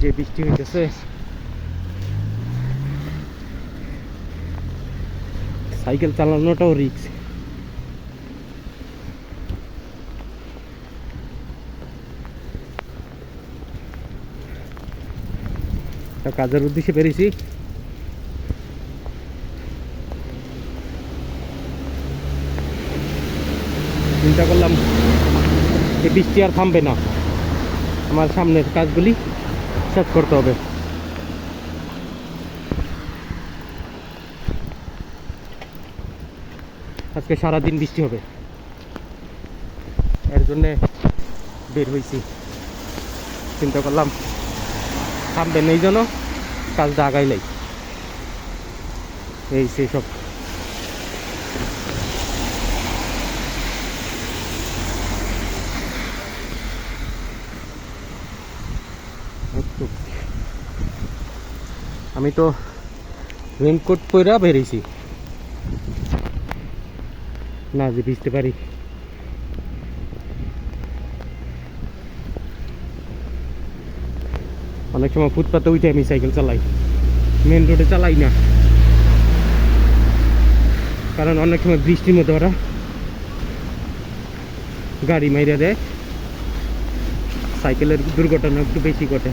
যে বৃষ্টি হইতেছে, সাইকেল চালানোটাও রিস্ক। কাজের উদ্দেশ্যে বেরিয়েছি, চিন্তা করলাম এই বৃষ্টি আর থামবে না, আমার সামনের কাজগুলি শেষ করতে হবে। আজকে সারাদিন বৃষ্টি হবে, এর জন্যে বের হয়েছি। চিন্তা করলাম থামবে না, এই জন্য কাজটা আগাইলাই। এই সেই সব আমি তো রেনকোট পরে বেরিয়েছি, না যে ভিজতে পারি। অনেক সময় ফুটপাতে উঠে আমি সাইকেল চালাই, মেন রোডে চালাই না, কারণ অনেক সময় বৃষ্টির মধ্যে ওরা গাড়ি মাইরা দেয়, সাইকেলের দুর্ঘটনা একটু বেশি ঘটে।